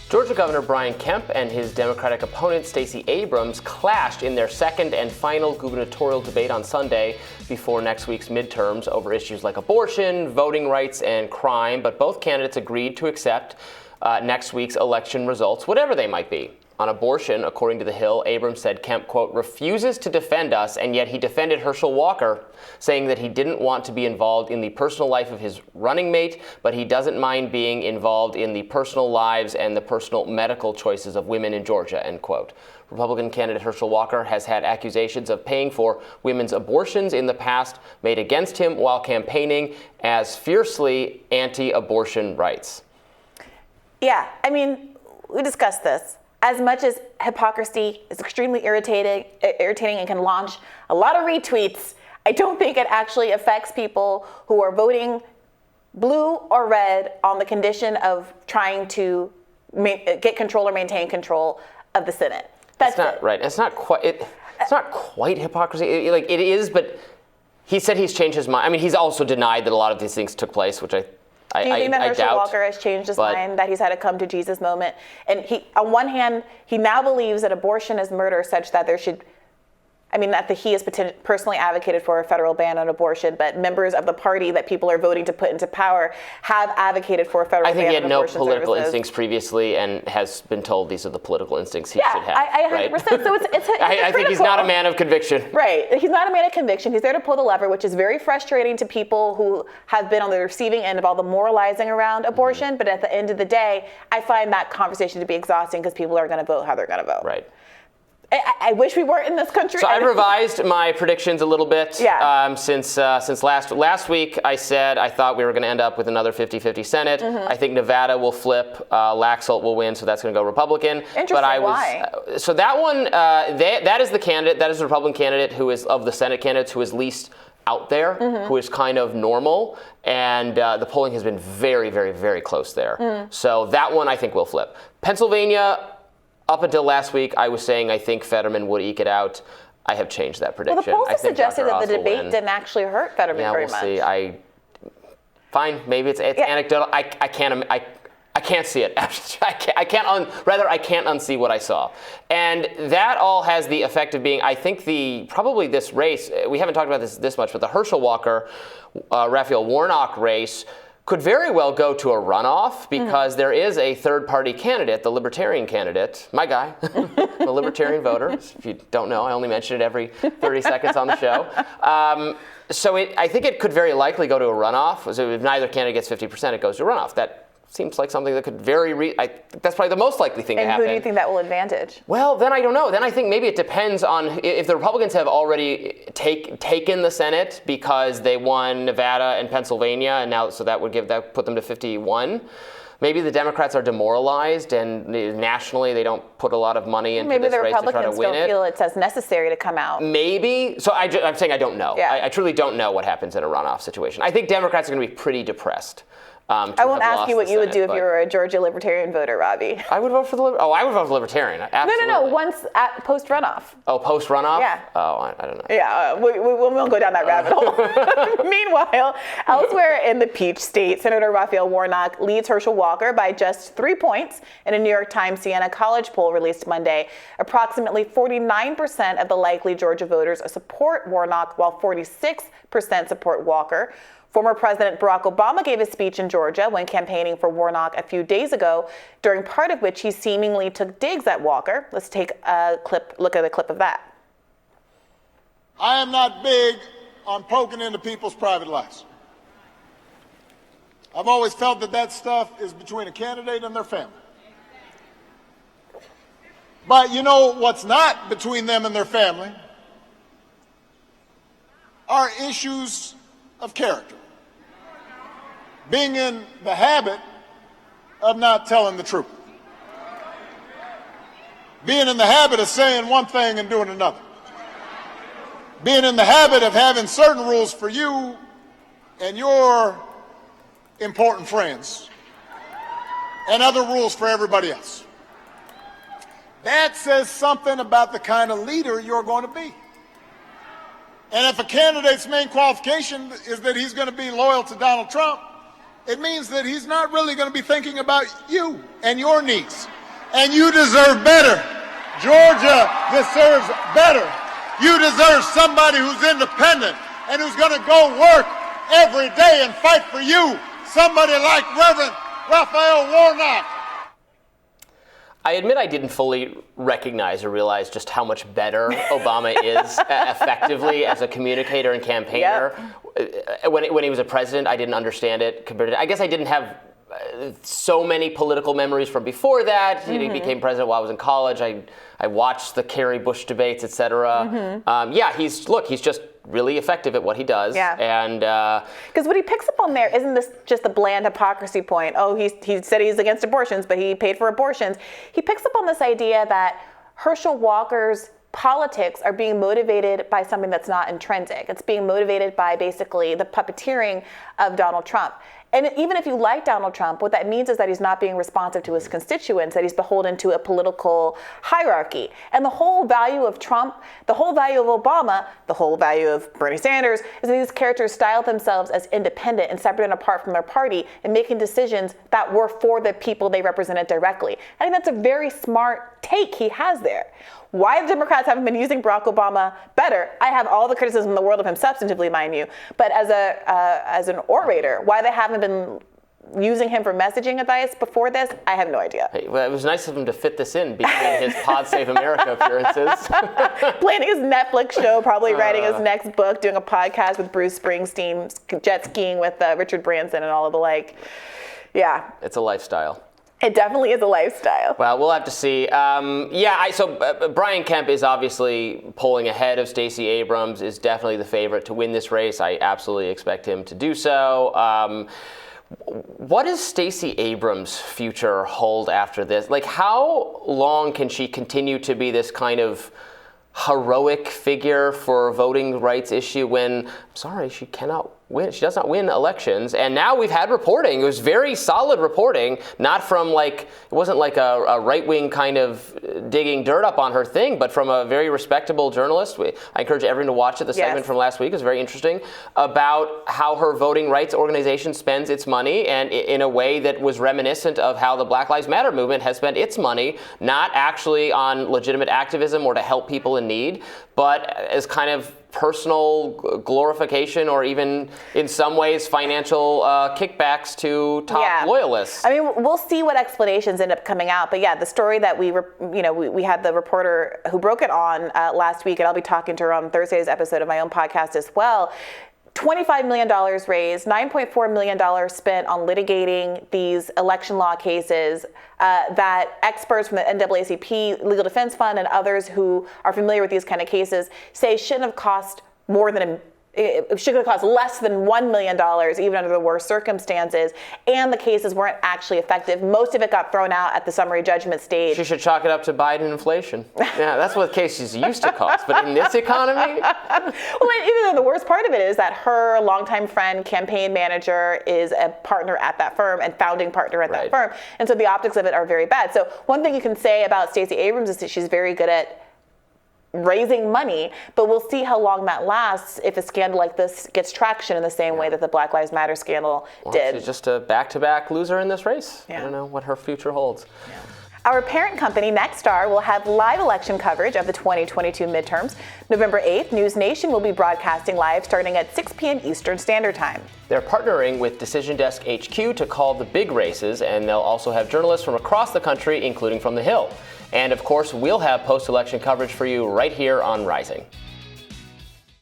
Georgia Governor Kemp and his Democratic opponent Stacey Abrams clashed in their second and final gubernatorial debate on Sunday before next week's midterms over issues like abortion, voting rights, and crime, but both candidates agreed to accept next week's election results, whatever they might be. On abortion, according to The Hill, Abrams said Kemp, quote, refuses to defend us, and yet he defended Herschel Walker, saying that he didn't want to be involved in the personal life of his running mate, but he doesn't mind being involved in the personal lives and the personal medical choices of women in Georgia, end quote. Republican candidate Herschel Walker has had accusations of paying for women's abortions in the past made against him while campaigning as fiercely anti-abortion rights. Yeah, I mean, we discussed this. As much as hypocrisy is extremely irritating and can launch a lot of retweets, I don't think it actually affects people who are voting blue or red on the condition of trying to get control or maintain control of the Senate. That's not right. It's not quite. It's not quite hypocrisy. It is, but he said he's changed his mind. I mean, he's also denied that a lot of these things took place, which Do you think that Herschel Walker has changed his mind, that he's had a come to Jesus moment? And he, on one hand, he now believes that abortion is murder, such that there should, that he has personally advocated for a federal ban on abortion, but members of the party that people are voting to put into power have advocated for a federal ban on abortion. I think he had no political services. instincts previously and has been told these are the political instincts he should have. I 100%. Right? So it's I think he's not a man of conviction. Right. He's not a man of conviction. He's there to pull the lever, which is very frustrating to people who have been on the receiving end of all the moralizing around abortion. Mm-hmm. But at the end of the day, I find that conversation to be exhausting because people are going to vote how they're going to vote. Right. I wish we weren't in this country. So I revised my predictions a little bit. Yeah. Since last week, I said I thought we were going to end up with another 50-50 Senate. Mm-hmm. I think Nevada will flip. Laxalt will win, so that's going to go Republican. Interesting. Why? So that one, that is the candidate. That is the Republican candidate who is of the Senate candidates who is least out there, mm-hmm. who is kind of normal, and the polling has been very, very, very close there. Mm. So that one I think will flip. Pennsylvania. Up until last week, I was saying I think Fetterman would eke it out. I have changed that prediction. Well, the polls have suggested that the debate didn't actually hurt Fetterman very much. Yeah, we'll see. Fine, maybe it's anecdotal. I can't see it. I can't unsee what I saw. And that all has the effect of being, I think probably this race, we haven't talked about this much, but the Herschel Walker, Raphael Warnock race could very well go to a runoff because there is a third-party candidate, the Libertarian candidate, my guy, the Libertarian voter. If you don't know, I only mention it every 30 seconds on the show. So I think it could very likely go to a runoff. So if neither candidate gets 50%, it goes to a runoff. That seems like something that could that's probably the most likely thing to happen. And who do you think that will advantage? Well, then I don't know. Then I think maybe it depends on if the Republicans have already taken the Senate because they won Nevada and Pennsylvania, and now so that put them to 51. Maybe the Democrats are demoralized, and nationally they don't put a lot of money into this race to try to win it. Maybe the Republicans don't feel it's as necessary to come out. Maybe. So I'm saying I don't know. Yeah. I truly don't know what happens in a runoff situation. I think Democrats are going to be pretty depressed. I won't ask you what you would do if you were a Georgia Libertarian voter, Robby. I would vote for I would vote for Libertarian. Absolutely. No. Once post runoff. Oh, post runoff? Yeah. Oh, I don't know. Yeah, we won't go down that rabbit hole. Meanwhile, elsewhere in the Peach State, Senator Raphael Warnock leads Herschel Walker by just 3 points in a New York Times Siena College poll released Monday. Approximately 49% of the likely Georgia voters support Warnock, while 46% support Walker. Former President Barack Obama gave a speech in Georgia when campaigning for Warnock a few days ago, during part of which he seemingly took digs at Walker. Let's take a look at a clip of that. I am not big on poking into people's private lives. I've always felt that stuff is between a candidate and their family. But you know what's not between them and their family are issues of character. Being in the habit of not telling the truth. Being in the habit of saying one thing and doing another. Being in the habit of having certain rules for you and your important friends and other rules for everybody else. That says something about the kind of leader you're going to be. And if a candidate's main qualification is that he's going to be loyal to Donald Trump, it means that he's not really going to be thinking about you and your needs. And you deserve better. Georgia deserves better. You deserve somebody who's independent and who's going to go work every day and fight for you. Somebody like Reverend Raphael Warnock. I admit I didn't fully recognize or realize just how much better Obama is effectively as a communicator and campaigner. Yep. When he was a president, I didn't understand it. I guess I didn't have so many political memories from before that. Mm-hmm. He became president while I was in college. I watched the Kerry-Bush debates, et cetera. Mm-hmm. He's just really effective at what he does. Yeah. And because what he picks up on there isn't this just the bland hypocrisy point. Oh, he said he's against abortions, but he paid for abortions. He picks up on this idea that Herschel Walker's politics are being motivated by something that's not intrinsic. It's being motivated by basically the puppeteering of Donald Trump. And even if you like Donald Trump, what that means is that he's not being responsive to his constituents, that he's beholden to a political hierarchy. And the whole value of Trump, the whole value of Obama, the whole value of Bernie Sanders is that these characters style themselves as independent and separate and apart from their party and making decisions that were for the people they represented directly. I think that's a very smart take he has there. Why the Democrats haven't been using Barack Obama better, I have all the criticism in the world of him substantively, mind you, but as an orator, why they haven't been using him for messaging advice before this, I have no idea. Hey, well, it was nice of him to fit this in between his Pod Save America appearances. Planning his Netflix show, probably writing his next book, doing a podcast with Bruce Springsteen, jet skiing with Richard Branson and all of the like. Yeah. It's a lifestyle. It definitely is a lifestyle. Well, we'll have to see. Brian Kemp is obviously polling ahead of Stacey Abrams, is definitely the favorite to win this race. I absolutely expect him to do so. What does Stacey Abrams' future hold after this? Like, how long can she continue to be this kind of heroic figure for a voting rights issue when, I'm sorry, she cannot win. She does not win elections. And now we've had reporting. It was very solid reporting, not from it wasn't like a right-wing kind of digging dirt up on her thing, but from a very respectable journalist. I encourage everyone to watch it. The segment from last week was very interesting about how her voting rights organization spends its money, and in a way that was reminiscent of how the Black Lives Matter movement has spent its money, not actually on legitimate activism or to help people in need, but as kind of personal glorification or even in some ways financial kickbacks to top loyalists. I mean, we'll see what explanations end up coming out. But yeah, the story that we had the reporter who broke it on last week, and I'll be talking to her on Thursday's episode of my own podcast as well. $25 million raised, $9.4 million spent on litigating these election law cases that experts from the NAACP Legal Defense Fund and others who are familiar with these kind of cases say shouldn't have cost it should have cost less than $1 million, even under the worst circumstances, and the cases weren't actually effective. Most of it got thrown out at the summary judgment stage. She should chalk it up to Biden inflation. Yeah, that's what cases used to cost. But in this economy? Well, the worst part of it is that her longtime friend, campaign manager, is a partner at that firm and founding partner at that firm. And so the optics of it are very bad. So one thing you can say about Stacey Abrams is that she's very good at raising money, but we'll see how long that lasts if a scandal like this gets traction in the same way that the Black Lives Matter scandal did. She's just a back-to-back loser in this race. I don't know what her future holds. Yeah. Our parent company, Nexstar, will have live election coverage of the 2022 midterms. November 8th, News Nation will be broadcasting live starting at 6 p.m. Eastern Standard Time. They're partnering with Decision Desk HQ to call the big races, and they'll also have journalists from across the country, including from the Hill. And of course, we'll have post-election coverage for you right here on Rising.